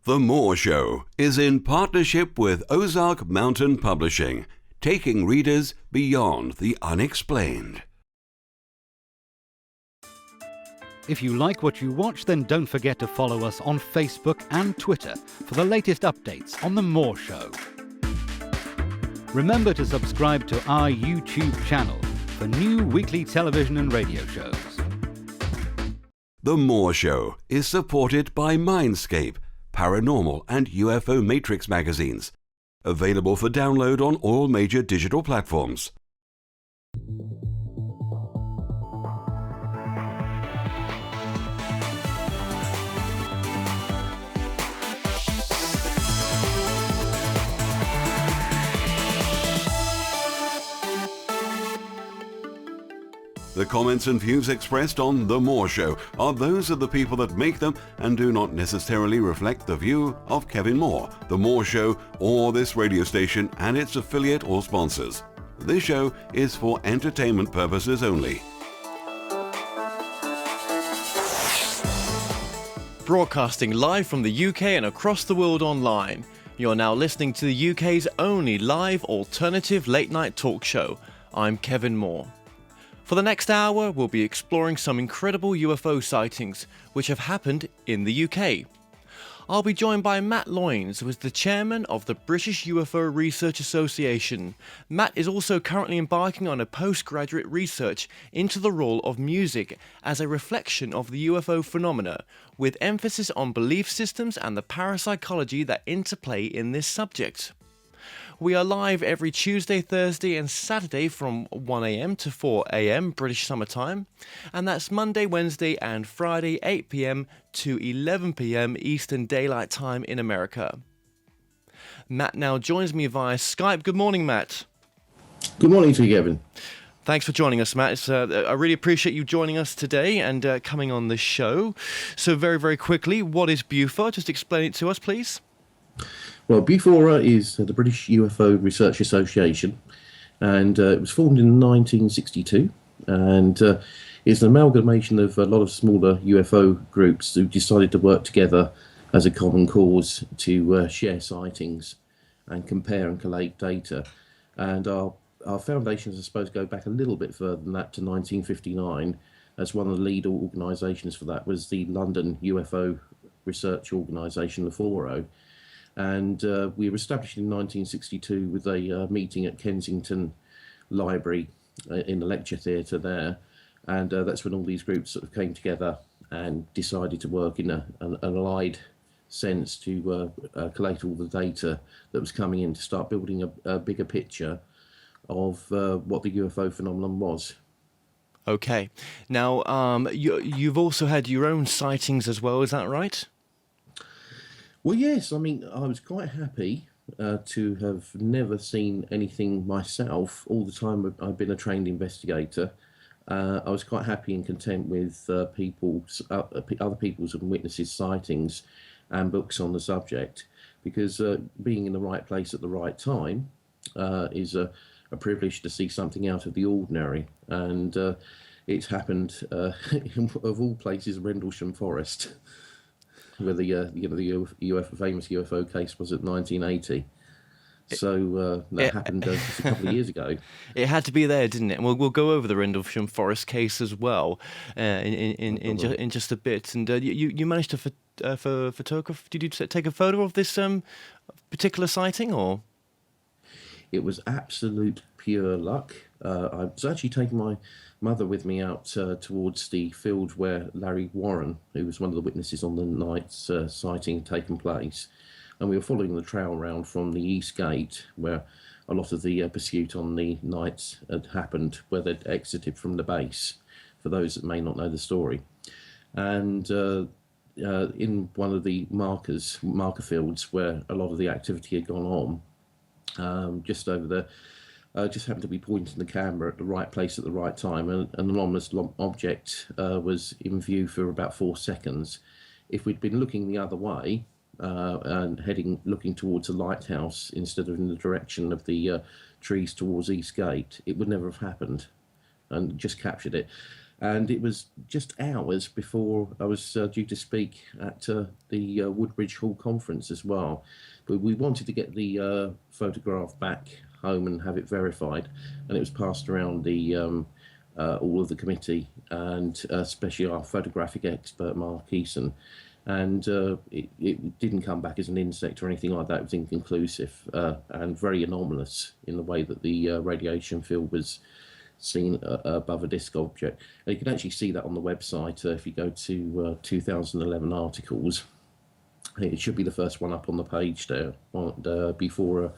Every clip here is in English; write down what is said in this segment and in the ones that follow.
The Moore Show is in partnership with Ozark Mountain Publishing, taking readers beyond the unexplained. If you like what you watch, then don't forget to follow us on Facebook and Twitter for the latest updates on The Moore Show. Remember to subscribe to our YouTube channel for new weekly television and radio shows. The Moore Show is supported by Mindscape, Paranormal and UFO Matrix magazines, available for download on all major digital platforms. The comments and views expressed on The Moore Show are those of the people that make them and do not necessarily reflect the view of Kevin Moore, The Moore Show, or this radio station and its affiliate or sponsors. This show is for entertainment purposes only. Broadcasting live from the UK and across the world online. You're now listening to the UK's only live alternative late-night talk show. I'm Kevin Moore. For the next hour, we'll be exploring some incredible UFO sightings which have happened in the UK. I'll be joined by Matt Lyons, who is the chairman of the British UFO Research Association. Matt is also currently embarking on a postgraduate research into the role of music as a reflection of the UFO phenomena, with emphasis on belief systems and the parapsychology that interplay in this subject. We are live every Tuesday, Thursday and Saturday from 1 a.m. to 4 a.m. British Summer Time, and that's Monday, Wednesday and Friday 8 p.m. to 11 p.m. Eastern Daylight Time in America. Matt now joins me via Skype. Good morning, Matt. Good morning to you, Kevin. Thanks for joining us, Matt. I really appreciate you joining us today and coming on the show. So very, very quickly, what is BUFORA? Just explain it to us, please. Well, BUFORA is the British UFO Research Association, and it was formed in 1962, and it's an amalgamation of a lot of smaller UFO groups who decided to work together as a common cause to share sightings and compare and collate data. And our foundations, I suppose, go back a little bit further than that to 1959, as one of the lead organisations for that was the London UFO Research Organisation, UFO. And we were established in 1962 with a meeting at Kensington Library in the lecture theatre there. And that's when all these groups sort of came together and decided to work in an allied sense to collate all the data that was coming in to start building a bigger picture of what the UFO phenomenon was. Okay. Now, you've also had your own sightings as well, is that right? Well, yes. I mean, I was quite happy to have never seen anything myself. All the time I've been a trained investigator. I was quite happy and content with other people's and witnesses' sightings and books on the subject, because being in the right place at the right time is a privilege to see something out of the ordinary. And it's happened of all places, Rendlesham Forest, where the famous UFO case was at 1980. So that happened just a couple of years ago. It had to be there, didn't it? And we'll go over the Rendlesham Forest case as well in just a bit. And you managed to photograph? Did you take a photo of this particular sighting, or? It was absolute pure luck. I was actually taking my mother with me out towards the field where Larry Warren, who was one of the witnesses on the night's sighting, had taken place. And we were following the trail round from the East Gate, where a lot of the pursuit on the nights had happened, where they'd exited from the base, for those that may not know the story. And in one of the marker fields where a lot of the activity had gone on, just over there, just happened to be pointing the camera at the right place at the right time, and an anomalous object was in view for about 4 seconds. If we'd been looking the other way and looking towards a lighthouse instead of in the direction of the trees towards East Gate, it would never have happened, and just captured it. And it was just hours before I was due to speak at the Woodbridge Hall conference as well. But we wanted to get the photograph back home and have it verified, and it was passed around the all of the committee, and especially our photographic expert Mark Eason. And it didn't come back as an insect or anything like that. It was inconclusive and very anomalous in the way that the radiation field was seen above a disk object. And you can actually see that on the website if you go to 2011 articles. It should be the first one up on the page there on bufora.org.uk.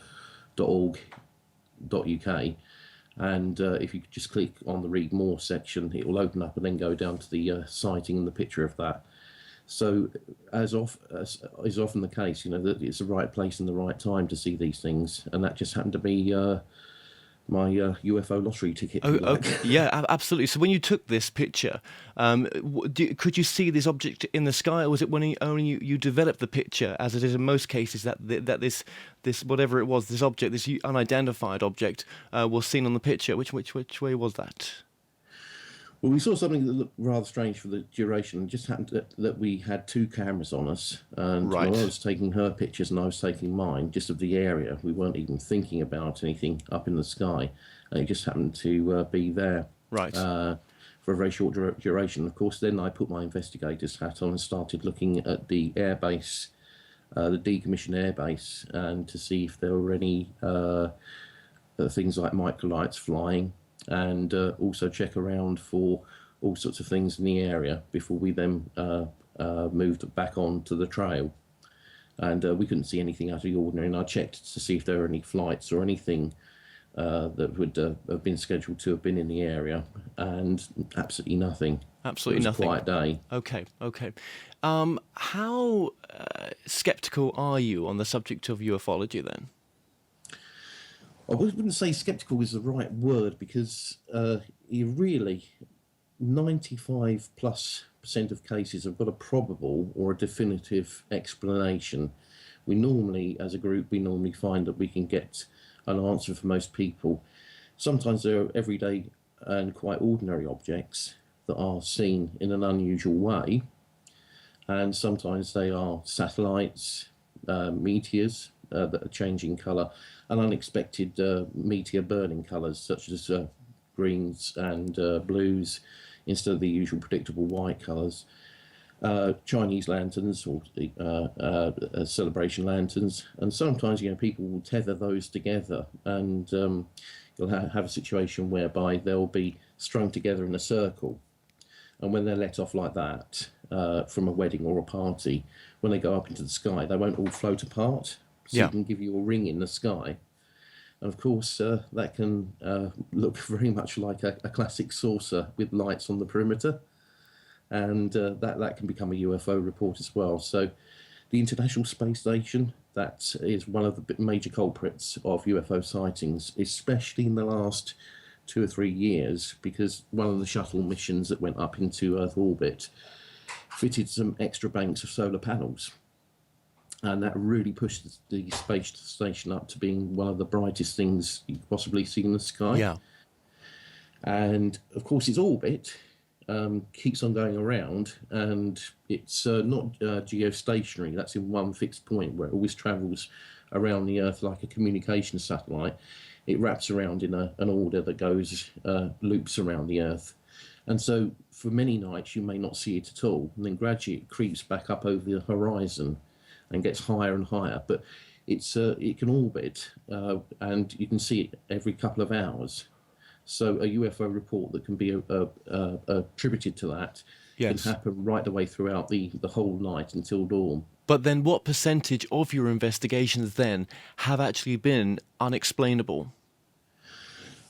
And if you just click on the read more section, it will open up and then go down to the sighting and the picture of that. So as is often the case, that it's the right place and the right time to see these things, and that just happened to be my UFO lottery ticket. Oh, okay. Yeah, absolutely. So when you took this picture, could you see this object in the sky, or was it when only you developed the picture, as it is in most cases, that this whatever it was, this object, this unidentified object, was seen on the picture? Which way was that? Well, we saw something that looked rather strange for the duration. It just happened that we had two cameras on us, and right. I was taking her pictures and I was taking mine, just of the area. We weren't even thinking about anything up in the sky, and it just happened to be there right. For a very short duration. Of course, then I put my investigator's hat on and started looking at the airbase, the decommissioned airbase, and to see if there were any things like microlights flying, and also check around for all sorts of things in the area before we then moved back on to the trail. And we couldn't see anything out of the ordinary, and I checked to see if there were any flights or anything that would have been scheduled to have been in the area, and absolutely nothing. Absolutely nothing. It was a quiet day. Okay. How sceptical are you on the subject of ufology then? I wouldn't say sceptical is the right word, because you really, 95+% of cases have got a probable or a definitive explanation. We normally, as a group, find that we can get an answer for most people. Sometimes there are everyday and quite ordinary objects that are seen in an unusual way, and sometimes they are satellites, meteors that are changing colour, and unexpected meteor burning colours, such as greens and blues instead of the usual predictable white colours. Chinese lanterns or celebration lanterns, and sometimes people will tether those together, and you'll have a situation whereby they'll be strung together in a circle, and when they're let off like that from a wedding or a party, when they go up into the sky, they won't all float apart. So yeah. You can give you a ring in the sky. And of course, that can look very much like a classic saucer with lights on the perimeter. And that can become a UFO report as well. So the International Space Station, that is one of the major culprits of UFO sightings, especially in the last 2 or 3 years, because one of the shuttle missions that went up into Earth orbit fitted some extra banks of solar panels. And that really pushed the space station up to being one of the brightest things you could possibly see in the sky. Yeah. And of course, its orbit keeps on going around, and it's not geostationary. That's in one fixed point where it always travels around the Earth like a communication satellite. It wraps around in an order that goes loops around the Earth. And so for many nights, you may not see it at all. And then gradually it creeps back up over the horizon and gets higher and higher, but it can orbit, and you can see it every couple of hours. So a UFO report that can be attributed to that yes. can happen right the way throughout the whole night until dawn. But then what percentage of your investigations then have actually been unexplainable?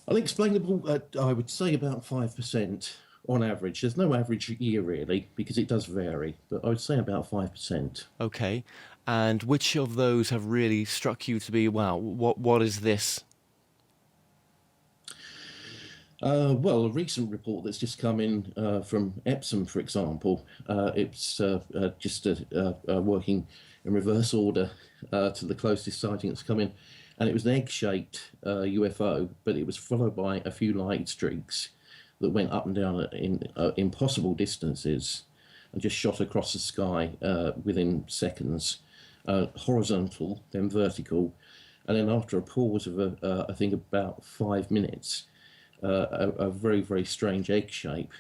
Unexplainable, I would say about 5%. On average. There's no average year really, because it does vary, but I would say about 5%. Okay, and which of those have really struck you to be, wow, what is this? Well, a recent report that's just come in from Epsom, for example, it's just working in reverse order to the closest sighting that's come in, and it was an egg-shaped UFO, but it was followed by a few light streaks that went up and down in impossible distances and just shot across the sky within seconds, horizontal, then vertical, and then after a pause of I think about 5 minutes, a very, very strange egg shape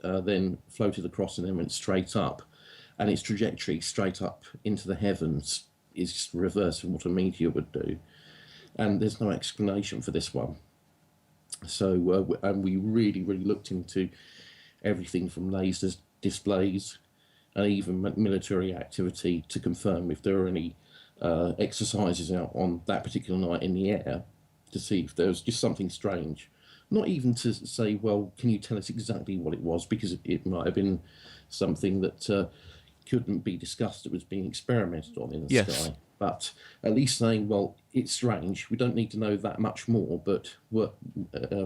then floated across and then went straight up, and its trajectory straight up into the heavens is just the reverse of what a meteor would do, and there's no explanation for this one. So and we really, really looked into everything from lasers, displays, and even military activity to confirm if there were any exercises out on that particular night in the air to see if there was just something strange. Not even to say, well, can you tell us exactly what it was, because it might have been something that couldn't be discussed, that was being experimented on in the sky. But at least saying, well, it's strange, we don't need to know that much more, but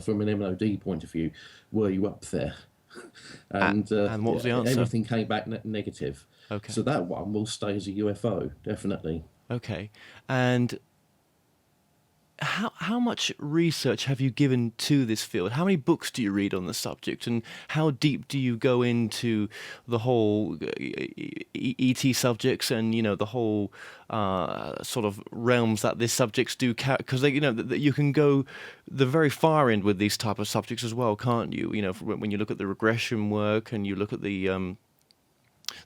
from an MOD point of view, were you up there? And what was the answer? Everything came back negative. Okay. So that one will stay as a UFO, definitely. Okay. And how much research have you given to this field? How many books do you read on the subject, and how deep do you go into the whole ET subjects and the whole sort of realms that these subjects do? Because you can go the very far end with these type of subjects as well, can't you? When you look at the regression work and you look at the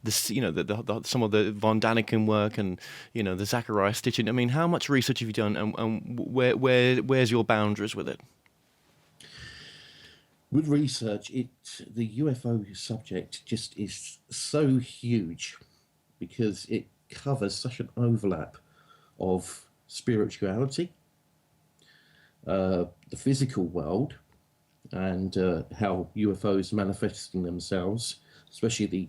some of the von Daniken work and the Zachariah stitching. I mean, how much research have you done, and where's your boundaries with it? With research, the UFO subject just is so huge because it covers such an overlap of spirituality, the physical world, and how UFOs manifesting themselves, especially the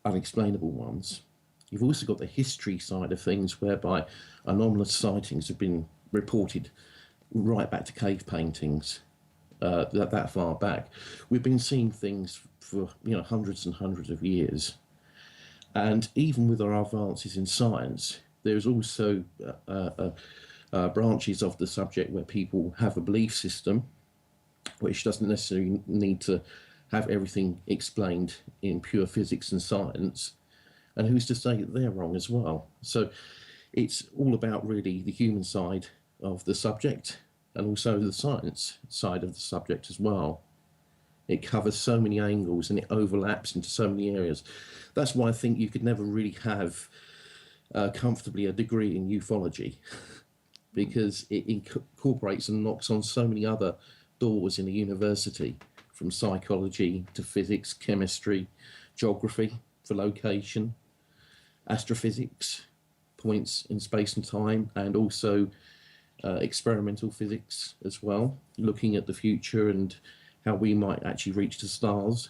unexplainable ones. You've also got the history side of things, whereby anomalous sightings have been reported right back to cave paintings, that far back. We've been seeing things for hundreds and hundreds of years, and even with our advances in science, there's also branches of the subject where people have a belief system which doesn't necessarily need to have everything explained in pure physics and science, and who's to say that they're wrong as well? So it's all about really the human side of the subject and also the science side of the subject as well. It covers so many angles and it overlaps into so many areas. That's why I think you could never really have comfortably a degree in ufology, because it incorporates and knocks on so many other doors in a university, from psychology to physics, chemistry, geography for location, astrophysics, points in space and time, and also experimental physics as well, looking at the future and how we might actually reach the stars.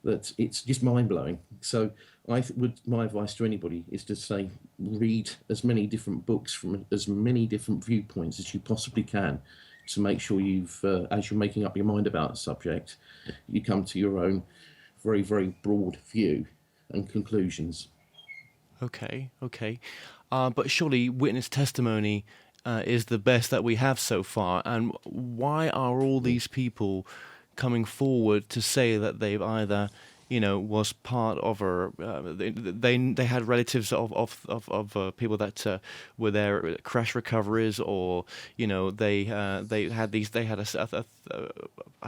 That it's just mind-blowing. So my advice to anybody is to say, read as many different books from as many different viewpoints as you possibly can, to make sure you've, as you're making up your mind about the subject, you come to your own very, very broad view and conclusions. Okay. But surely witness testimony is the best that we have so far. And why are all these people coming forward to say that they've either was part of they had relatives of people that were there at crash recoveries, or they had a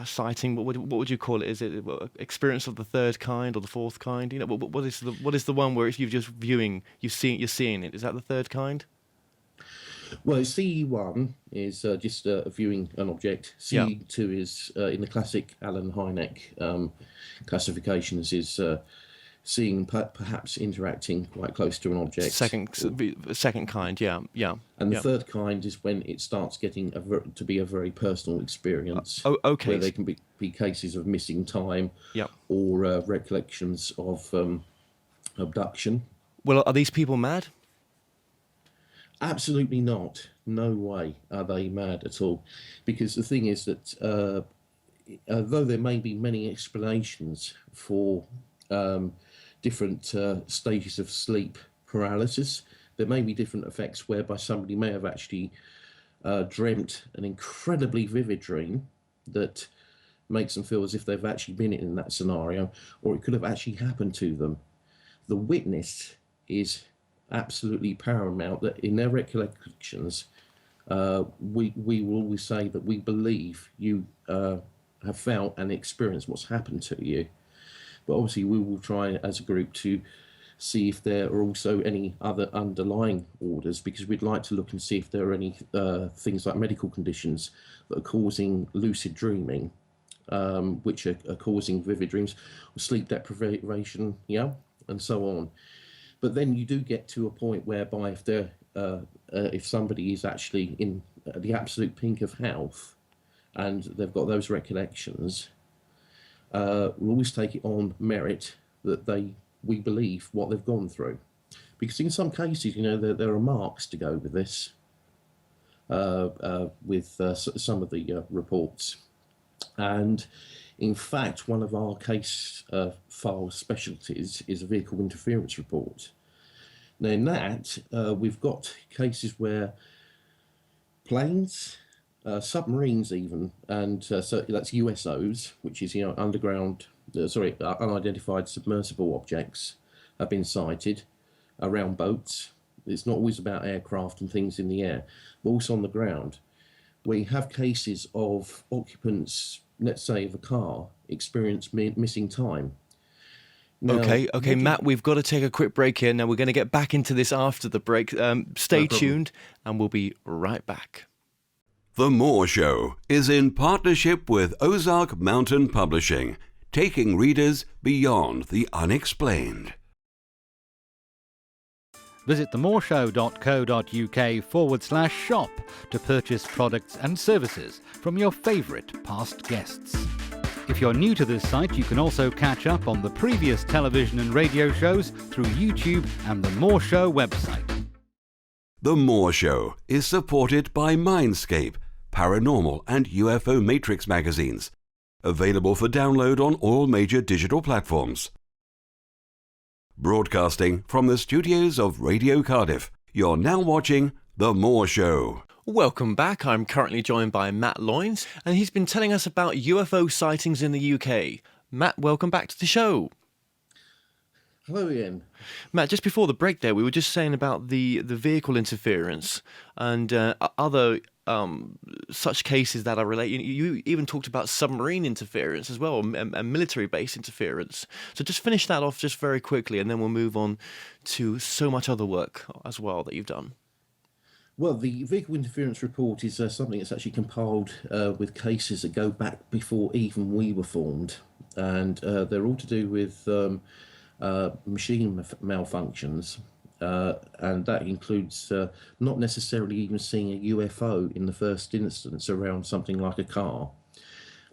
sighting. What would you call it? Is it experience of the third kind or the fourth kind? What is the one where if you're just viewing, you're seeing it? Is that the third kind? Well, CE1 is just viewing an object. CE2 is, in the classic Alan Hynek classifications, is seeing perhaps interacting quite close to an object. Second kind, yeah. And the third kind is when it starts getting to be a very personal experience. Okay. Where there can be cases of missing time, or recollections of abduction. Well, are these people mad? Absolutely not. No way are they mad at all. Because the thing is that though there may be many explanations for different stages of sleep paralysis, there may be different effects whereby somebody may have actually dreamt an incredibly vivid dream that makes them feel as if they've actually been in that scenario, or it could have actually happened to them. The witness is absolutely paramount, that in their recollections, we will always say that we believe you have felt and experienced what's happened to you. But obviously we will try as a group to see if there are also any other underlying orders, because we'd like to look and see if there are any things like medical conditions that are causing lucid dreaming, which are causing vivid dreams, or sleep deprivation, and so on. But then you do get to a point whereby if somebody is actually in the absolute pink of health and they've got those recollections, we'll always take it on merit that we believe what they've gone through. Because in some cases, there are marks to go with this, with some of the reports. And in fact, one of our case file specialties is a vehicle interference report. Now in that, we've got cases where planes, submarines even, and so that's USOs, which is unidentified submersible objects, have been sighted around boats. It's not always about aircraft and things in the air, but also on the ground. We have cases of occupants, let's say of a car, experience missing time. Now, Okay, Matt, we've got to take a quick break here. Now, we're going to get back into this after the break. Stay tuned, and we'll be right back. The Moore Show is in partnership with Ozark Mountain Publishing, taking readers beyond the unexplained. Visit themoreshow.co.uk/shop to purchase products and services from your favourite past guests. If you're new to this site, you can also catch up on the previous television and radio shows through YouTube and the Moore Show website. The Moore Show is supported by Mindscape, Paranormal and UFO Matrix magazines, available for download on all major digital platforms. Broadcasting from the studios of Radio Cardiff, you're now watching The Moore Show. Welcome back. I'm currently joined by Matt Lyons, and he's been telling us about UFO sightings in the UK. Matt, welcome back to the show. Hello, Ian. Matt, just before the break there, we were just saying about the vehicle interference and other such cases that are related. You even talked about submarine interference as well, and military base interference. So just finish that off just very quickly, and then we'll move on to so much other work as well that you've done. Well, the vehicle interference report is something that's actually compiled with cases that go back before even we were formed, and they're all to do with machine malfunctions, and that includes not necessarily even seeing a UFO in the first instance around something like a car,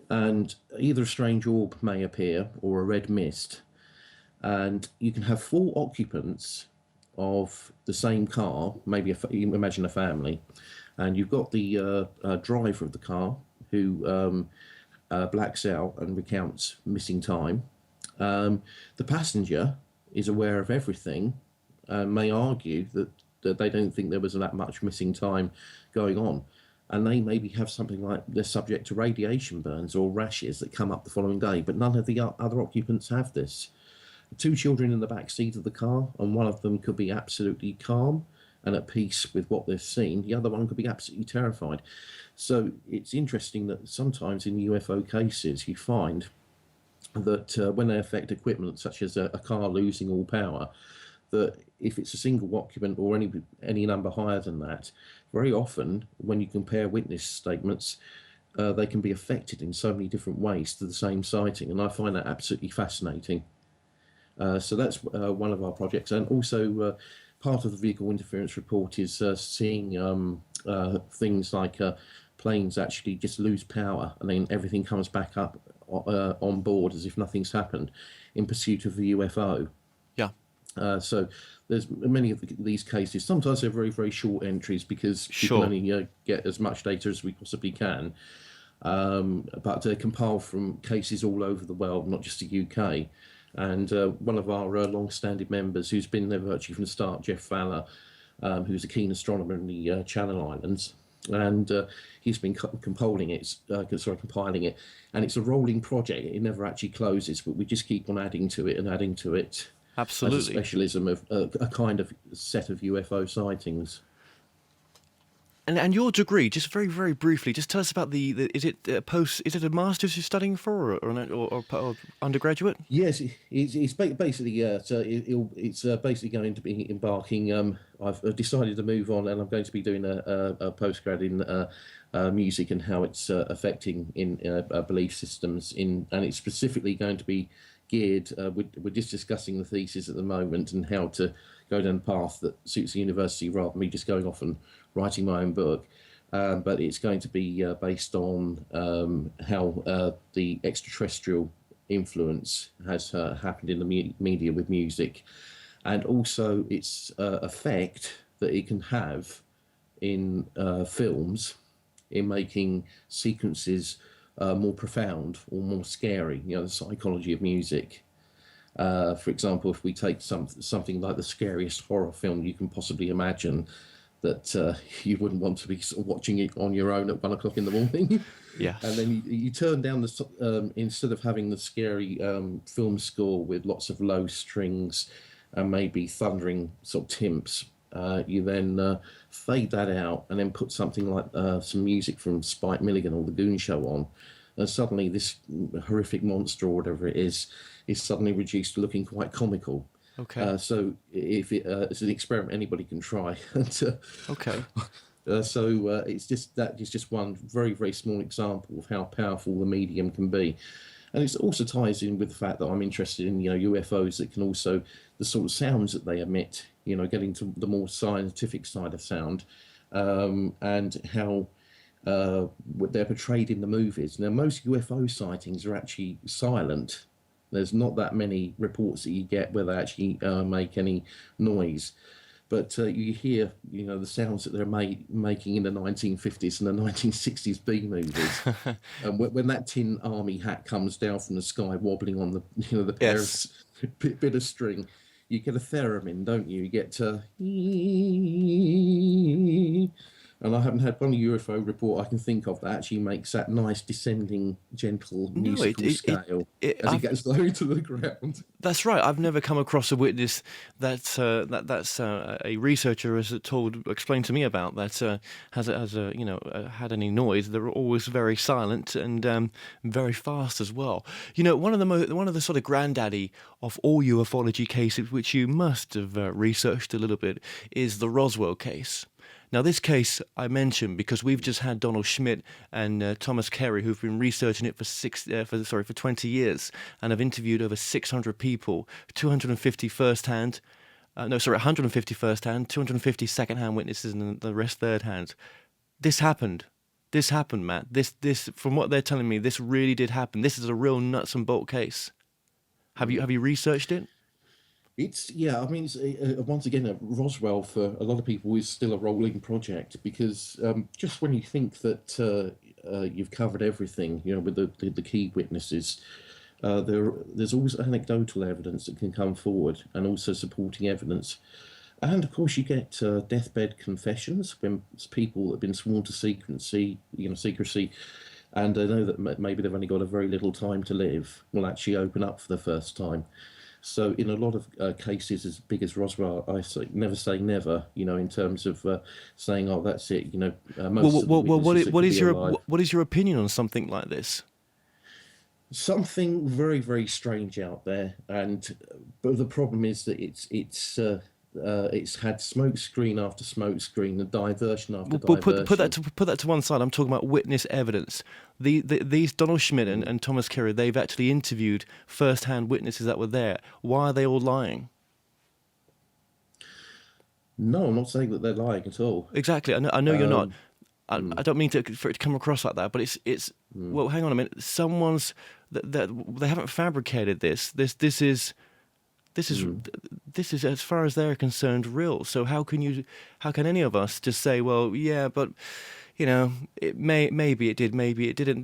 and either a strange orb may appear or a red mist, and you can have 4 occupants of the same car, maybe you imagine a family, and you've got the driver of the car who blacks out and recounts missing time. The passenger is aware of everything and may argue that they don't think there was that much missing time going on, and they maybe have something like they're subject to radiation burns or rashes that come up the following day, but none of the other occupants have this. 2 children in the back seat of the car, and one of them could be absolutely calm and at peace with what they've seen. The other one could be absolutely terrified. So it's interesting that sometimes in UFO cases you find that when they affect equipment such as a car losing all power, that if it's a single occupant or any number higher than that, very often when you compare witness statements, they can be affected in so many different ways to the same sighting, and I find that absolutely fascinating. So that's one of our projects, and also part of the vehicle interference report is seeing things like planes actually just lose power and then everything comes back up on board as if nothing's happened in pursuit of the UFO. Yeah. So there's many of these cases. Sometimes they're very, very short entries because we can only get as much data as we possibly can. But they're compiled from cases all over the world, not just the UK. And one of our long-standing members, who's been there virtually from the start, Jeff Fowler, who's a keen astronomer in the Channel Islands, and he's been compiling it, and it's a rolling project. It never actually closes, but we just keep on adding to it and adding to it. Absolutely. As a specialism of a kind of set of UFO sightings. And your degree, just very, very briefly, just tell us about is it a master's you're studying for, or undergraduate? Yes, it's basically it's basically going to be embarking. I've decided to move on, and I'm going to be doing a postgrad in music and how it's affecting in belief systems. And it's specifically going to be geared. We're just discussing the thesis at the moment and how to go down the path that suits the university rather than me just going off and writing my own book. But it's going to be based on how the extraterrestrial influence has happened in the media with music, and also its effect that it can have in films in making sequences more profound or more scary. The psychology of music. For example, if we take something like the scariest horror film you can possibly imagine, that you wouldn't want to be sort of watching it on your own at 1 o'clock in the morning. Yes. And then you turn down instead of having the scary film score with lots of low strings and maybe thundering sort of timps, you then fade that out and then put something like some music from Spike Milligan or The Goon Show on. And suddenly this horrific monster or whatever it is suddenly reduced to looking quite comical. Okay. So if it's an experiment anybody can try. Okay. So it's just one very, very small example of how powerful the medium can be. And it also ties in with the fact that I'm interested in UFOs that can also, the sort of sounds that they emit, getting to the more scientific side of sound, and how they're portrayed in the movies. Now, most UFO sightings are actually silent. There's not that many reports that you get where they actually make any noise. But you hear, the sounds that they're making in the 1950s and the 1960s B movies. And when that tin army hat comes down from the sky, wobbling on the pair of bit of string, you get a theremin, don't you? You get and I haven't had one UFO report I can think of that actually makes that nice descending, gentle musical scale as it gets low to the ground. That's right. I've never come across a witness that's a researcher has explained to me about that has had any noise. They're always very silent and very fast as well. One of the sort of granddaddy of all ufology cases, which you must have researched a little bit, is the Roswell case. Now, this case I mentioned because we've just had Donald Schmitt and Thomas Carey, who've been researching it for 20 years and have interviewed over 600 people, 150 first-hand, 250 second-hand witnesses, and the rest third-hand. This happened, Matt. This, from what they're telling me, this really did happen. This is a real nuts and bolt case. Have you researched it? It's once again, Roswell for a lot of people is still a rolling project because just when you think that you've covered everything, with the key witnesses, there's always anecdotal evidence that can come forward and also supporting evidence. And of course, you get deathbed confessions when people have been sworn to secrecy, and they know that maybe they've only got a very little time to live, will actually open up for the first time. So in a lot of cases as big as Roswell, I say never say never, in terms of saying, oh, that's it, what is your opinion on something like this? Something very, very strange out there, but the problem is that it's had smoke screen after smoke screen, and diversion after diversion. Put that to one side. I'm talking about witness evidence. These Donald Schmitt and Thomas Carey, they've actually interviewed first-hand witnesses that were there. Why are they all lying? No, I'm not saying that they're lying at all. Exactly. I know you're not. I don't mean for it to come across like that, but it's well, hang on a minute. They haven't fabricated this. This is as far as they're concerned real. So how can any of us just say, well, yeah, but maybe it did, maybe it didn't.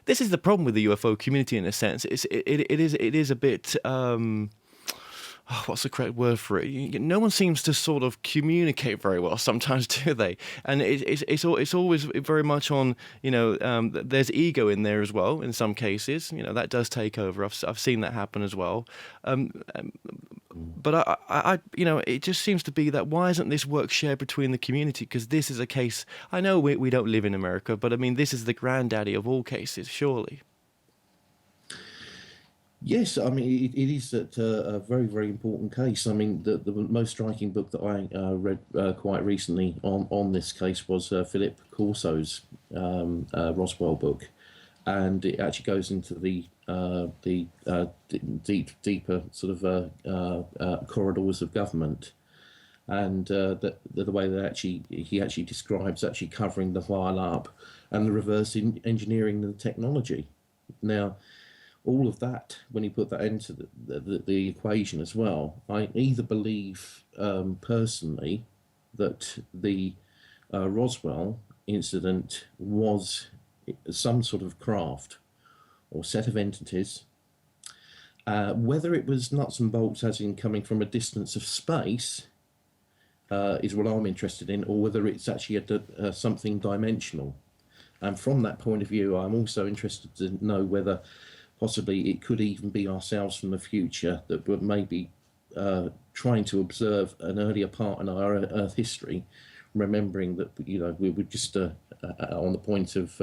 This is the problem with the UFO community in a sense. It is a bit what's the correct word for it? No one seems to sort of communicate very well sometimes, do they? And it's always very much on, there's ego in there as well in some cases. That does take over. I've seen that happen as well. But it just seems to be that why isn't this work shared between the community? Because this is a case, I know we don't live in America, but I mean, this is the granddaddy of all cases, surely. Yes, I mean, it is a very, very important case. I mean, the most striking book that I read quite recently on this case was Philip Corso's Roswell book. And it actually goes into the deeper sort of corridors of government, and the way that he actually describes actually covering the file up and the reverse engineering the technology. Now, all of that, when you put that into the equation as well, I either believe personally that the Roswell incident was some sort of craft or set of entities, whether it was nuts and bolts as in coming from a distance of space is what I'm interested in, or whether it's actually something dimensional. And from that point of view, I'm also interested to know whether possibly it could even be ourselves from the future that were maybe trying to observe an earlier part in our Earth history, remembering that we were just on the point of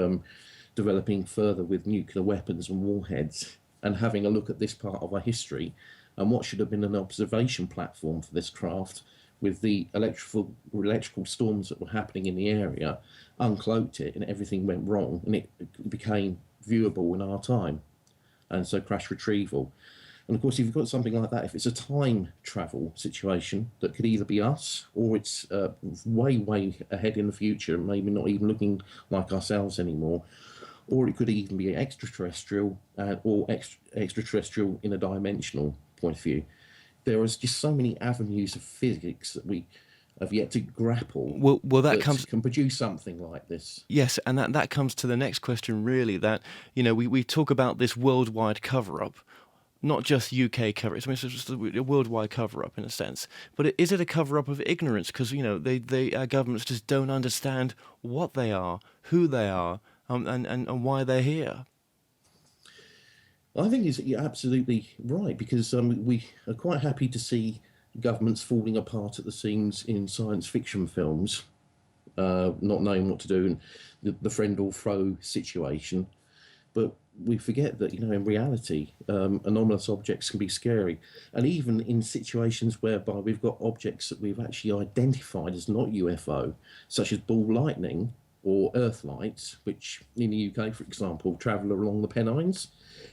developing further with nuclear weapons and warheads, and having a look at this part of our history and what should have been an observation platform for this craft, with the electrical storms that were happening in the area, uncloaked it and everything went wrong and it became viewable in our time. And so crash retrieval. And of course, if you've got something like that, if it's a time travel situation that could either be us, or it's way, way ahead in the future, maybe not even looking like ourselves anymore, or it could even be extraterrestrial, or extraterrestrial in a dimensional point of view. There is just so many avenues of physics that we have yet to grapple. Well, that can produce something like this. Yes, and that comes to the next question, really, that, we talk about this worldwide cover-up, not just UK cover-up. I mean, it's just a worldwide cover-up in a sense. But is it a cover-up of ignorance? Because, our governments just don't understand what they are, who they are, and why they're here. I think you're absolutely right, because we are quite happy to see governments falling apart at the seams in science fiction films, not knowing what to do, and the friend or foe situation. But we forget that, in reality, anomalous objects can be scary. And even in situations whereby we've got objects that we've actually identified as not UFO, such as ball lightning or earth lights, which in the UK, for example, travel along the Pennines.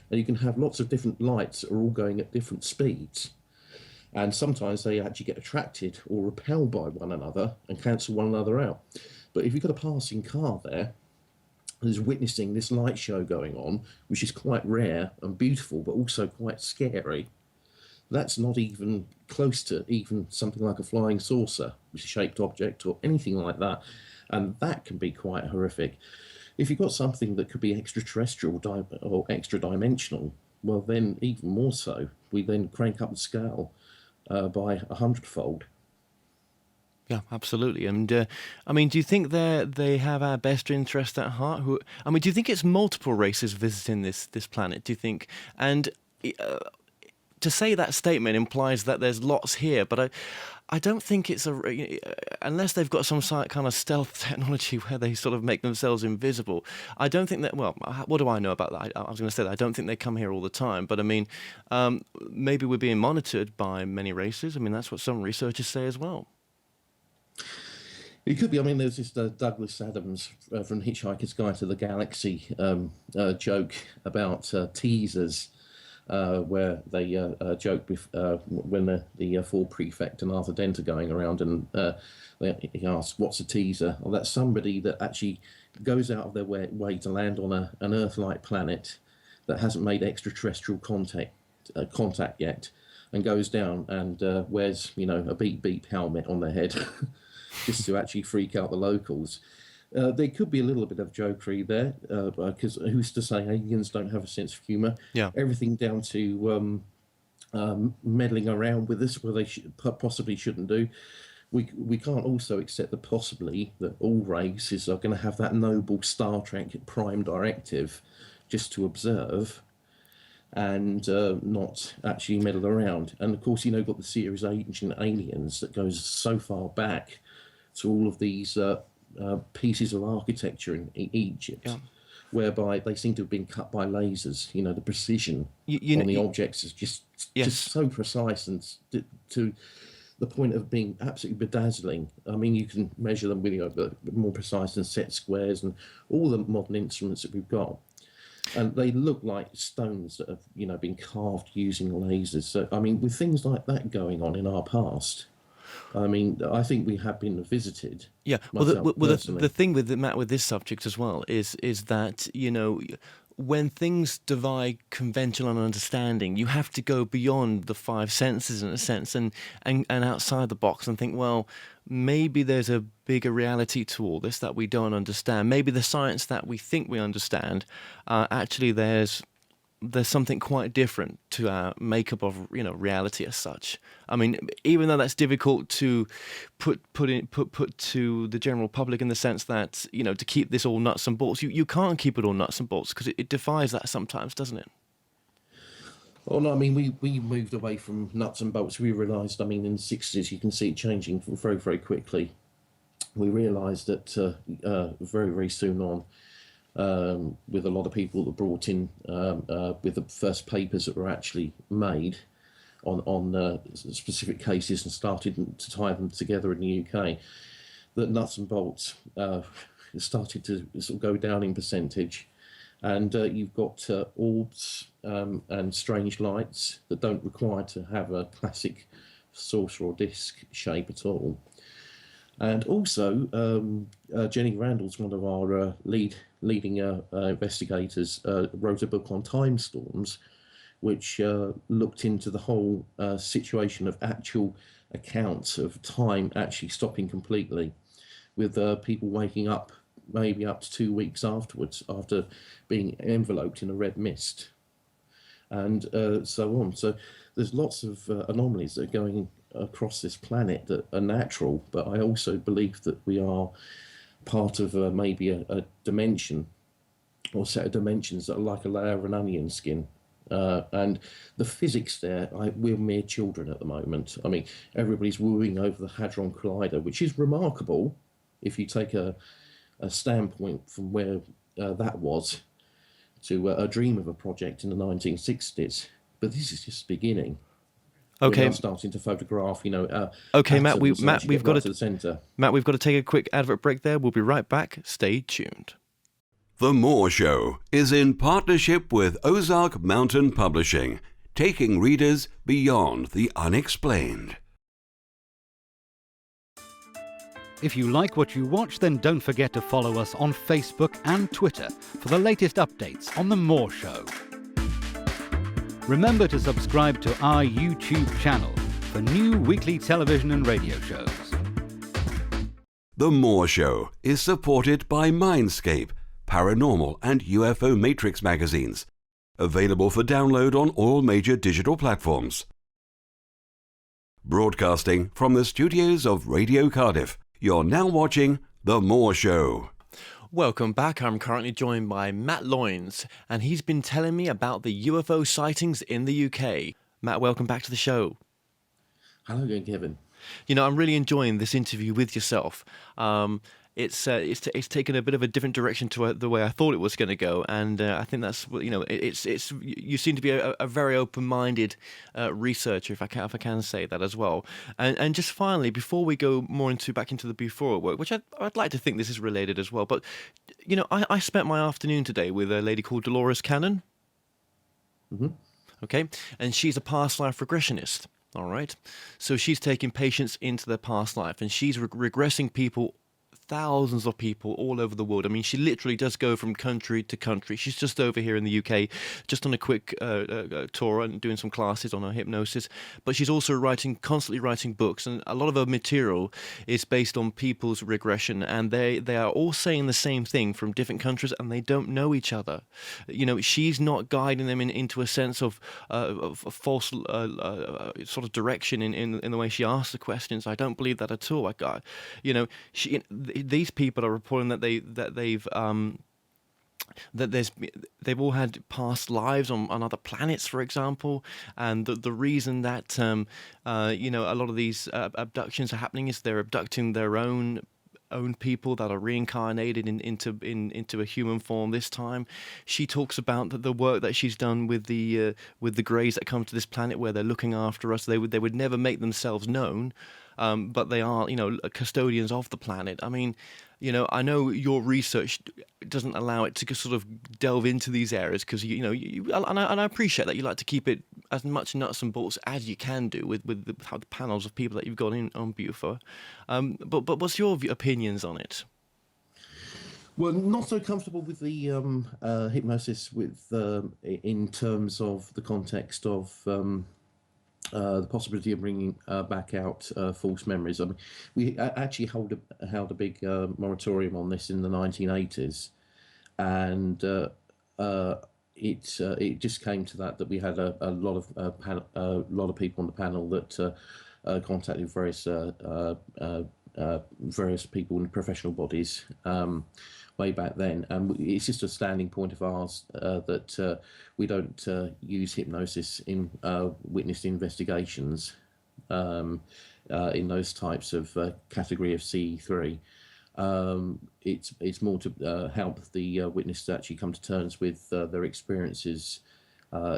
And you can have lots of different lights that are all going at different speeds. And sometimes they actually get attracted or repelled by one another and cancel one another out. But if you've got a passing car there who's witnessing this light show going on, which is quite rare and beautiful, but also quite scary, that's not even close to even something like a flying saucer, which is a shaped object or anything like that. And that can be quite horrific. If you've got something that could be extraterrestrial or extra dimensional, well, then even more so. We then crank up the scale by 100-fold. Yeah, absolutely. And do you think they have our best interest at heart? Do you think it's multiple races visiting this planet? Do you think? And to say that statement implies that there's lots here, but I don't think it's unless they've got some kind of stealth technology where they sort of make themselves invisible. I don't think that. Well, what do I know about that? I was going to say that I don't think they come here all the time, but maybe we're being monitored by many races. That's what some researchers say as well. It could be. There's this Douglas Adams from Hitchhiker's Guide to the Galaxy joke about teasers. Where they joke when the Ford prefect and Arthur Dent are going around, and he asks, "What's a teaser?" Well, that's somebody that actually goes out of their way to land on an Earth-like planet that hasn't made extraterrestrial contact yet, and goes down and wears a beep beep helmet on their head just to actually freak out the locals. There could be a little bit of jokery there, because who's to say aliens don't have a sense of humour? Yeah. Everything down to meddling around with us where they possibly shouldn't do. We can't also accept that possibly that all races are going to have that noble Star Trek prime directive just to observe and not actually meddle around. And of course, got the series Ancient Aliens that goes so far back to all of these pieces of architecture in Egypt, whereby they seem to have been cut by lasers. The precision on the objects is just so precise and to the point of being absolutely bedazzling. I mean, you can measure them with more precise than set squares and all the modern instruments that we've got. And they look like stones that have, been carved using lasers. So, I mean, with things like that going on in our past, I mean, I think we have been visited. Yeah, well, the thing with Matt with this subject as well is that when things defy conventional understanding, you have to go beyond the five senses in a sense and outside the box and think, well, maybe there's a bigger reality to all this that we don't understand. Maybe the science that we think we understand, actually there's something quite different to our makeup of reality as such. I mean, even though that's difficult to put to the general public in the sense that to keep this all nuts and bolts, you can't keep it all nuts and bolts because it defies that sometimes, doesn't it? Well, no, I mean, we moved away from nuts and bolts. We realised, I mean, in the 60s, you can see it changing very, very quickly. We realised that very, very soon on, with a lot of people that brought in with the first papers that were actually made on specific cases and started to tie them together in the UK, that nuts and bolts started to sort of go down in percentage. And you've got orbs and strange lights that don't require to have a classic saucer or disc shape at all. And also, Jenny Randall's one of our leading investigators, wrote a book on time storms, which looked into the whole situation of actual accounts of time actually stopping completely, with people waking up maybe up to 2 weeks afterwards after being enveloped in a red mist, and so on. So there's lots of anomalies that are going across this planet that are natural, but I also believe that we are part of maybe a dimension or set of dimensions that are like a layer of an onion skin. And the physics there, we're mere children at the moment. I mean, everybody's wooing over the Hadron Collider, which is remarkable if you take a standpoint from where that was to a dream of a project in the 1960s. But this is just beginning. Okay. We're now starting to photograph, okay, Matt, we've got to the centre. Matt, we've got to take a quick advert break there. We'll be right back. Stay tuned. The Moore Show is in partnership with Ozark Mountain Publishing, taking readers beyond the unexplained. If you like what you watch, then don't forget to follow us on Facebook and Twitter for the latest updates on The Moore Show. Remember to subscribe to our YouTube channel for new weekly television and radio shows. The Moore Show is supported by Mindscape, Paranormal and UFO Matrix magazines, available for download on all major digital platforms. Broadcasting from the studios of Radio Cardiff, you're now watching The Moore Show. Welcome back. I'm currently joined by Matt Lyons, and he's been telling me about the UFO sightings in the UK. Matt, welcome back to the show. Hello again, Kevin. I'm really enjoying this interview with yourself. It's taken a bit of a different direction to the way I thought it was going to go, and I think that's you seem to be a very open-minded researcher, if I can say that as well. And just finally, before we go more back into the BUFORA work, which I'd like to think this is related as well, but I spent my afternoon today with a lady called Dolores Cannon. Mm-hmm. Okay, and she's a past life regressionist. All right, so she's taking patients into their past life, and she's regressing people thousands of people all over the world. I mean, she literally does go from country to country. She's just over here in the UK, just on a quick tour and doing some classes on her hypnosis. But she's also constantly writing books, and a lot of her material is based on people's regression, and they are all saying the same thing from different countries, and they don't know each other. You know, she's not guiding them into a sense of false sort of direction in the way she asks the questions. I don't believe that at all. You know, these people are reporting that they've all had past lives on other planets, for example, and the reason that you know, a lot of these abductions are happening is they're abducting their own people that are reincarnated into a human form this time. She talks about the work that she's done with the greys that come to this planet, where they're looking after us. They would never make themselves known, but they are, you know, custodians of the planet. I mean, you know, I know your research doesn't allow it to sort of delve into these areas because, you know, and I appreciate that you like to keep it as much nuts and bolts as you can do with the panels of people that you've got in on BUFORA. But what's your opinions on it? Well, not so comfortable with the hypnosis in terms of the context of the possibility of bringing back out false memories. I mean, we actually held a big moratorium on this in the 1980s, and it just came to that we had a lot of people on the panel that contacted various people in professional bodies way back then, and it's just a standing point of ours that we don't use hypnosis in witness investigations in those types of category of CE3. It's more to help the witness to actually come to terms with their experiences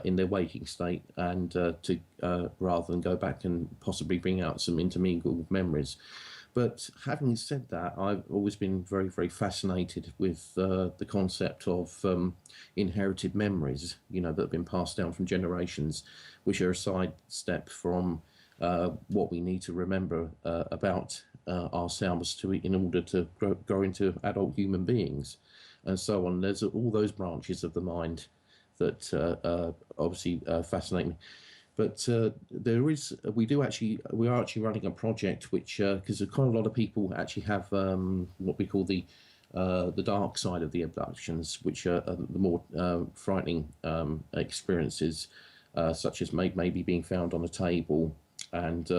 in their waking state, and to rather than go back and possibly bring out some intermingled memories. But having said that, I've always been very, very fascinated with the concept of inherited memories, you know, that have been passed down from generations, which are a sidestep from what we need to remember about ourselves in order to grow into adult human beings, and so on. There's all those branches of the mind that obviously fascinate me. But we are actually running a project which, because quite a lot of people actually have what we call the dark side of the abductions, which are the more frightening experiences, such as maybe being found on a table and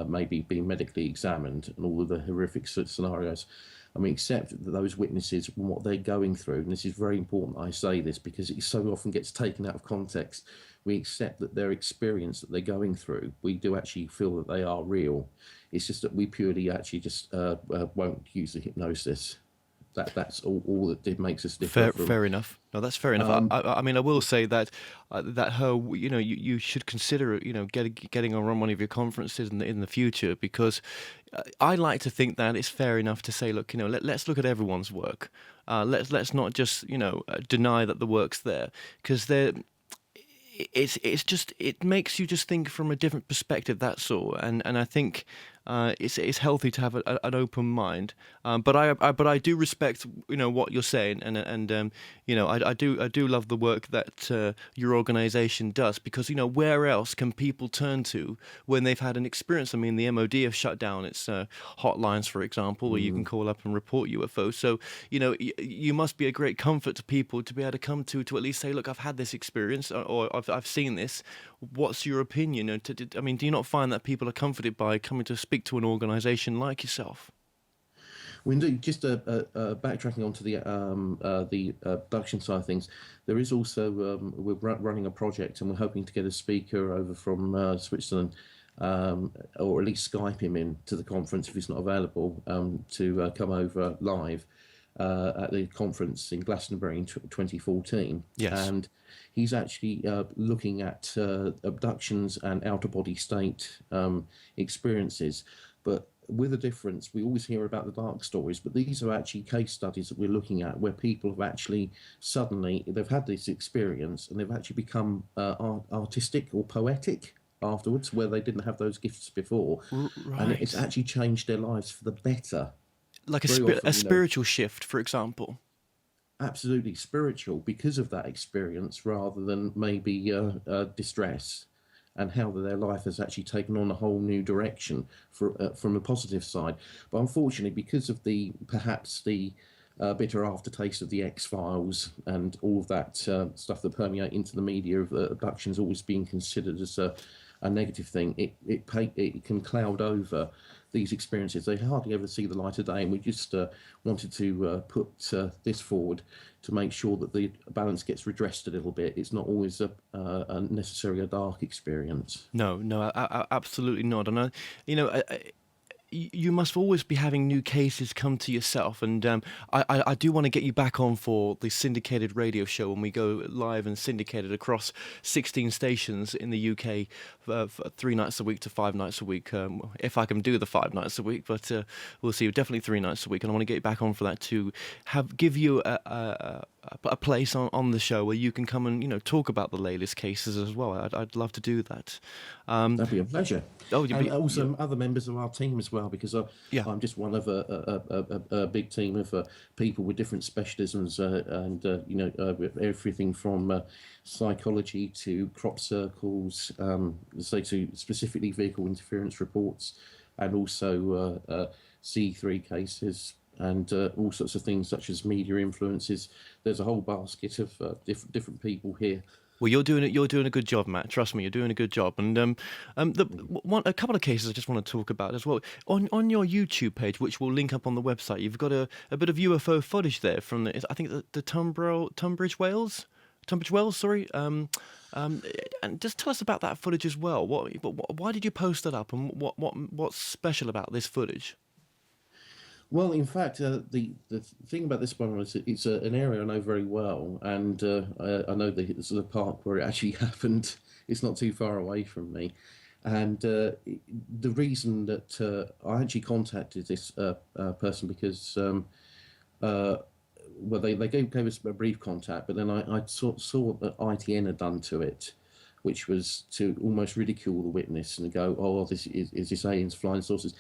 maybe being medically examined, and all of the horrific scenarios. I mean, accept that those witnesses, what they're going through, and this is very important I say this because it so often gets taken out of context. We accept that their experience that they're going through, we do actually feel that they are real. It's just that we purely actually just won't use the hypnosis. That's all that makes us different. Fair enough. No, that's fair enough. I mean, I will say that her, you know, you should consider, you know, getting her on one of your conferences in the future, because I like to think that it's fair enough to say, look, you know, let's look at everyone's work. Let's not just, you know, deny that the work's there, because it makes you just think from a different perspective. That's all, and I think it's healthy to have an open mind. But I do respect, you know, what you're saying, and you know, I do love the work that your organisation does, because, you know, where else can people turn to when they've had an experience? I mean, the MOD have shut down its hotlines, for example, where you can call up and report UFOs. So, you know, you must be a great comfort to people to be able to come to at least say, look, I've had this experience, or I've seen this. What's your opinion? I mean, do you not find that people are comforted by coming to speak to an organisation like yourself? Well, indeed, just backtracking onto the abduction side of things, there is also we're running a project, and we're hoping to get a speaker over from Switzerland, or at least Skype him in to the conference if he's not available, to come over live at the conference in Glastonbury in 2014. Yes. And he's actually looking at abductions and out-of-body state experiences. But with a difference, we always hear about the dark stories, but these are actually case studies that we're looking at where people have actually suddenly, they've had this experience and they've actually become artistic or poetic afterwards, where they didn't have those gifts before. Right. And it's actually changed their lives for the better. Like very often, a spiritual shift, for example. absolutely spiritual because of that experience, rather than maybe distress, and how their life has actually taken on a whole new direction from a positive side. But unfortunately, because of perhaps the bitter aftertaste of the X-Files and all of that stuff that permeate into the media of abductions always being considered as a negative thing, it can cloud over these experiences. They hardly ever see the light of day, and we just wanted to put this forward to make sure that the balance gets redressed a little bit. It's not always necessarily a dark experience. No, absolutely not. And you must always be having new cases come to yourself, and I do want to get you back on for the syndicated radio show when we go live and syndicated across 16 stations in the UK, 3 nights a week to 5 nights a week, if I can do the 5 nights a week, but we'll see. Definitely 3 nights a week, and I want to get you back on for that to give you a place on the show where you can come and talk about the latest cases as well. I'd love to do that. That'd be a pleasure. And also other members of our team as well, because I'm just one of a big team of people with different specialisms, and everything from psychology to crop circles, to specifically vehicle interference reports, and also C3 cases, and all sorts of things such as media influences. There's a whole basket of different people here. Well, you're doing it. You're doing a good job, Matt. Trust me, you're doing a good job. And a couple of cases I just want to talk about as well. On your YouTube page, which we'll link up on the website, you've got a bit of UFO footage there from I think the Tunbridge Wells. Sorry. And just tell us about that footage as well. Why did you post that up, and what's special about this footage? Well, in fact, the thing about this one is it's an area I know very well, and I know the park where it actually happened. It's not too far away from me, and the reason that I actually contacted this person because they gave us a brief contact, but then I saw that ITN had done to it, which was to almost ridicule the witness and go, "Oh, this is this aliens, flying saucers."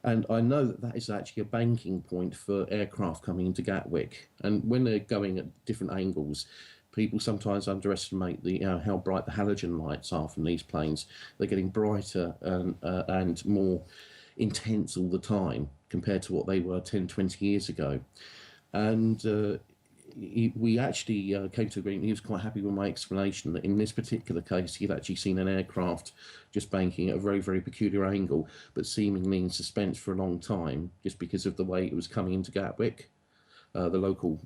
And I know that is actually a banking point for aircraft coming into Gatwick. And when they're going at different angles, people sometimes underestimate how bright the halogen lights are from these planes. They're getting brighter and more intense all the time compared to what they were 10, 20 years ago. And we actually came to agreement. He was quite happy with my explanation that in this particular case, he'd actually seen an aircraft just banking at a very, very peculiar angle, but seemingly in suspense for a long time, just because of the way it was coming into Gatwick, one of the local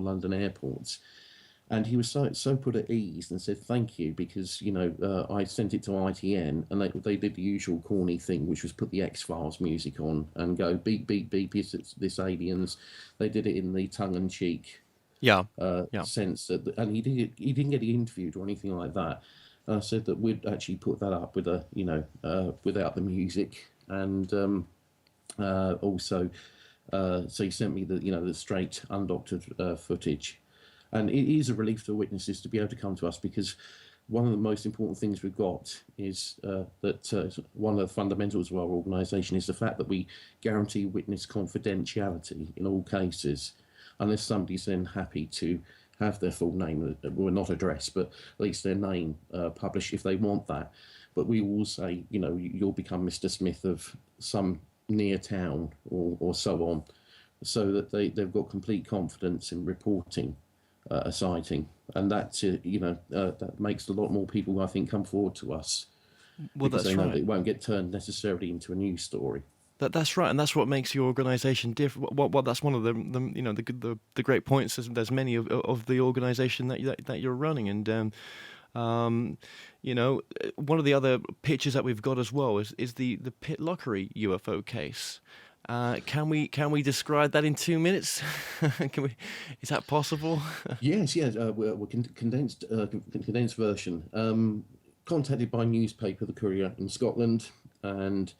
London airports. And he was so put at ease and said thank you, because I sent it to ITN, and they did the usual corny thing, which was put the X-Files music on and go beep beep beep, this aliens. They did it in the tongue-in-cheek sense that, and he didn't get interviewed or anything like that. And I said that we'd actually put that up with without the music, and also so he sent me the straight undoctored footage. And it is a relief to witnesses to be able to come to us, because one of the most important things we've got is that one of the fundamentals of our organisation is the fact that we guarantee witness confidentiality in all cases, unless somebody's then happy to have their full name, well, not address, but at least their name published if they want that. But we will say, you'll become Mr. Smith of some near town or so on, so that they've got complete confidence in reporting a sighting, and that that makes a lot more people, I think, come forward to us. Well, because that's they know right. that it won't get turned necessarily into a news story. That's right, and that's what makes your organisation different. Well, that's one of the great points. There's many of the organisation that you're running, and one of the other pictures that we've got as well is the Pitlochry UFO case. Can we describe that in 2 minutes? Is that possible? Yes. We're condensed version. Contacted by newspaper The Courier in Scotland, and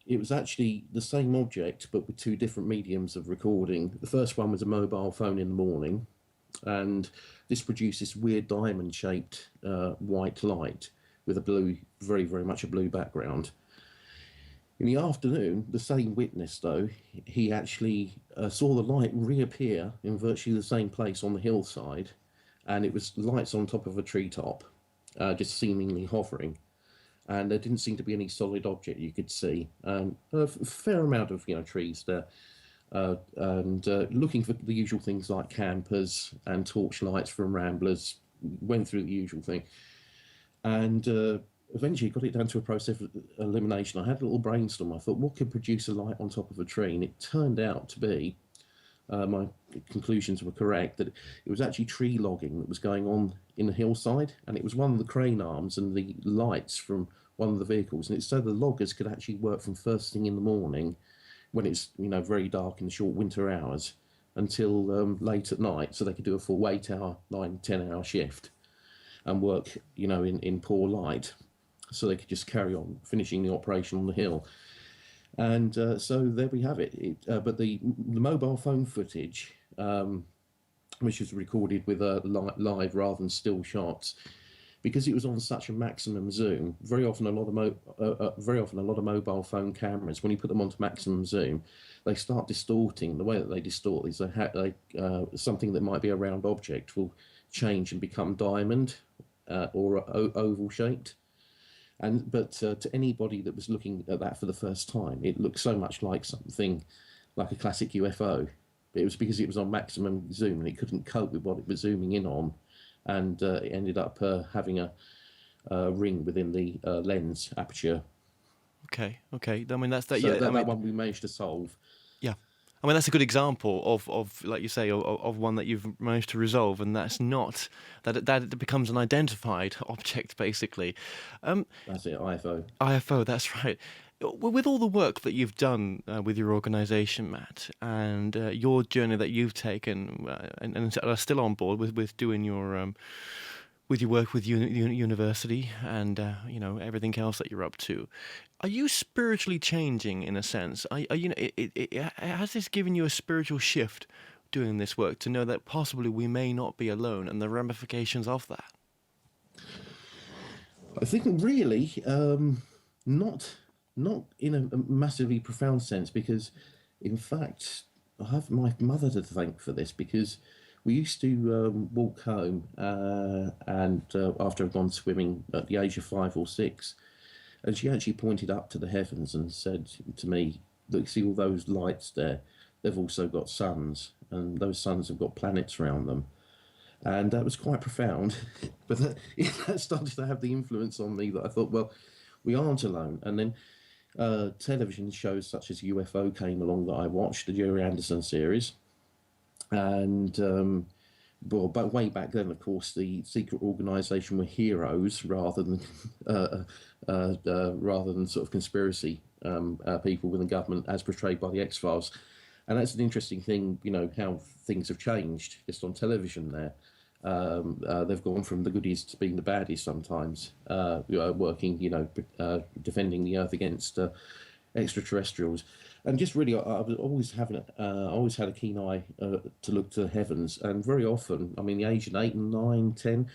it was actually the same object but with 2 different mediums of recording. The first one was a mobile phone in the morning, and this produced this weird diamond-shaped white light with a blue, very, very much a blue background. In the afternoon, the same witness, though, he actually saw the light reappear in virtually the same place on the hillside, and it was lights on top of a treetop, just seemingly hovering. And there didn't seem to be any solid object you could see. A fair amount of trees there, and looking for the usual things like campers and torchlights from ramblers. Went through the usual thing, and eventually got it down to a process of elimination. I had a little brainstorm. I thought, what could produce a light on top of a tree? And it turned out to be, my conclusions were correct, that it was actually tree logging that was going on in the hillside, and it was one of the crane arms and the lights from one of the vehicles. And it's so the loggers could actually work from first thing in the morning, when it's very dark in the short winter hours, until late at night, so they could do a full 8-hour, 9-10 hour shift and work in poor light, so they could just carry on finishing the operation on the hill. And so there we have it. But the mobile phone footage, which was recorded with live rather than still shots, because it was on such a maximum zoom. Very often a lot of mobile phone cameras, when you put them onto maximum zoom, they start distorting. The way that they distort is something that might be a round object will change and become diamond or oval shaped. But to anybody that was looking at that for the first time, it looked so much like something like a classic UFO. But it was because it was on maximum zoom and it couldn't cope with what it was zooming in on, and it ended up having a ring within the lens aperture. Okay. I mean, that's that. So Yeah, that one we managed to solve. Yeah. I mean, that's a good example of like you say, of one that you've managed to resolve, and that's not that it becomes an identified object, basically. That's it, IFO. IFO, that's right. With all the work that you've done with your organisation, Matt, and your journey that you've taken and are still on board with doing your with your work with university and everything else that you're up to, are you spiritually changing in a sense? Has this given you a spiritual shift doing this work to know that possibly we may not be alone and the ramifications of that? I think really not in a massively profound sense, because in fact I have my mother to thank for this, because we used to walk home and after I'd gone swimming at the age of 5 or 6, and she actually pointed up to the heavens and said to me, look, see all those lights there? They've also got suns, and those suns have got planets around them. And that was quite profound. But that started to have the influence on me that I thought, well, we aren't alone. And then television shows such as UFO came along that I watched, the Gerry Anderson series. And but way back then, of course, the secret organisation were heroes rather than sort of conspiracy people within government, as portrayed by the X-Files. And that's an interesting thing, how things have changed just on television there. They've gone from the goodies to being the baddies sometimes, working, defending the Earth against extraterrestrials. And just really, I was always always had a keen eye to look to the heavens. And very often, I mean, the age of 8 and 9, 10,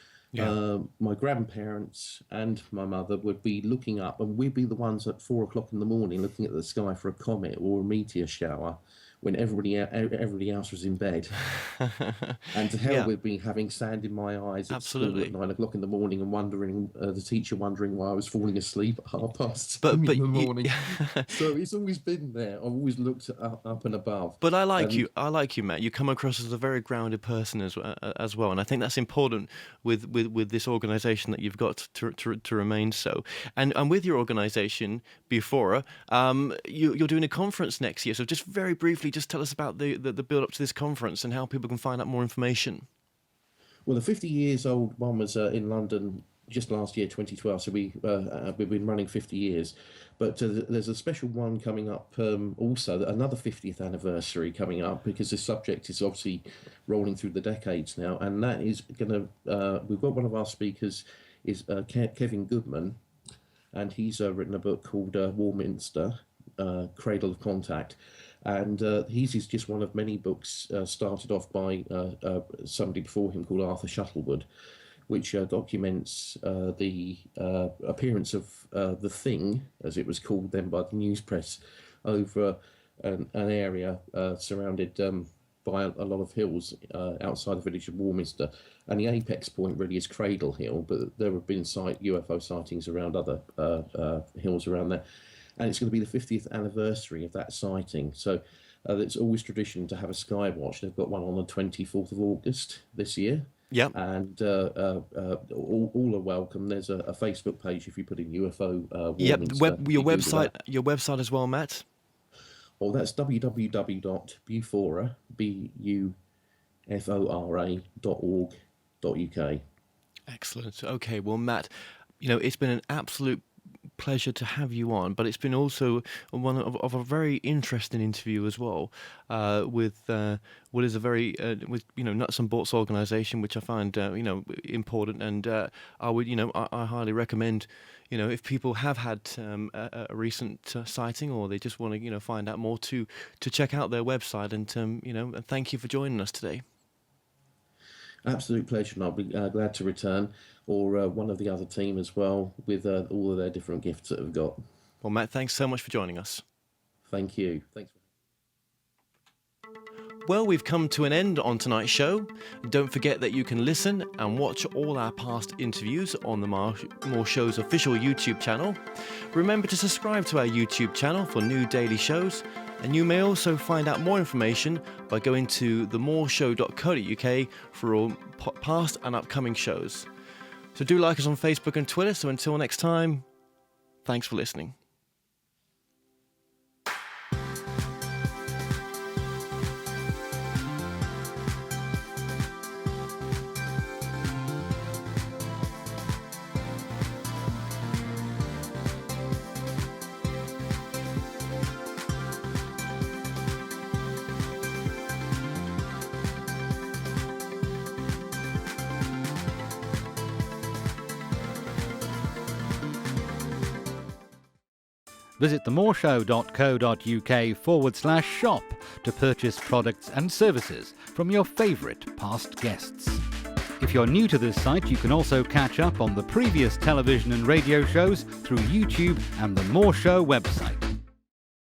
my grandparents and my mother would be looking up, and we'd be the ones at 4 o'clock in the morning looking at the sky for a comet or a meteor shower, when everybody else was in bed. And to hell with me having sand in my eyes at school at 9 o'clock in the morning and wondering, the teacher wondering why I was falling asleep at 7:30 in the morning. So it's always been there. I've always looked up and above. But I like you, Matt. You come across as a very grounded person as well, and I think that's important with this organisation that you've got to remain so. And with your organisation, BUFORA, you're doing a conference next year. So just very briefly, just tell us about the build up to this conference and how people can find out more information. Well, the 50 years old one was in London just last year, 2012. So we've been running 50 years, but there's a special one coming up also, another 50th anniversary coming up, because this subject is obviously rolling through the decades now, and that is going to. We've got one of our speakers is Kevin Goodman, and he's written a book called Warminster, Cradle of Contact. And his is just one of many books started off by somebody before him called Arthur Shuttlewood. which documents the appearance of the thing, as it was called then by the news press, over an area surrounded by a lot of hills outside the village of Warminster. And the apex point really is Cradle Hill, but there have been UFO sightings around other hills around there. And it's going to be the 50th anniversary of that sighting. So it's always tradition to have a sky watch. They've got one on the 24th of August this year. Yep. And all are welcome. There's a Facebook page if you put in UFO Warminster. Yep, your website as well, Matt? Well, that's www.bufora, bufora.org.uk. Excellent. Okay, well, Matt, it's been an absolute pleasure to have you on, but it's been also one of a very interesting interview as well, with what is a very with Nuts and Bolts organisation, which I find important, and I would I highly recommend if people have had a recent sighting, or they just want to find out more, to check out their website, and and thank you for joining us today. Absolute pleasure, and I'll be glad to return, or one of the other team as well, with all of their different gifts that have got. Well, Matt, thanks so much for joining us. Thank you. Thanks. Well, we've come to an end on tonight's show. Don't forget that you can listen and watch all our past interviews on the More Show's official YouTube channel. Remember to subscribe to our YouTube channel for new daily shows, and you may also find out more information by going to themoreshow.co.uk for all past and upcoming shows. So do like us on Facebook and Twitter. So until next time, thanks for listening. Visit themoreshow.co.uk/shop to purchase products and services from your favourite past guests. If you're new to this site, you can also catch up on the previous television and radio shows through YouTube and the More Show website.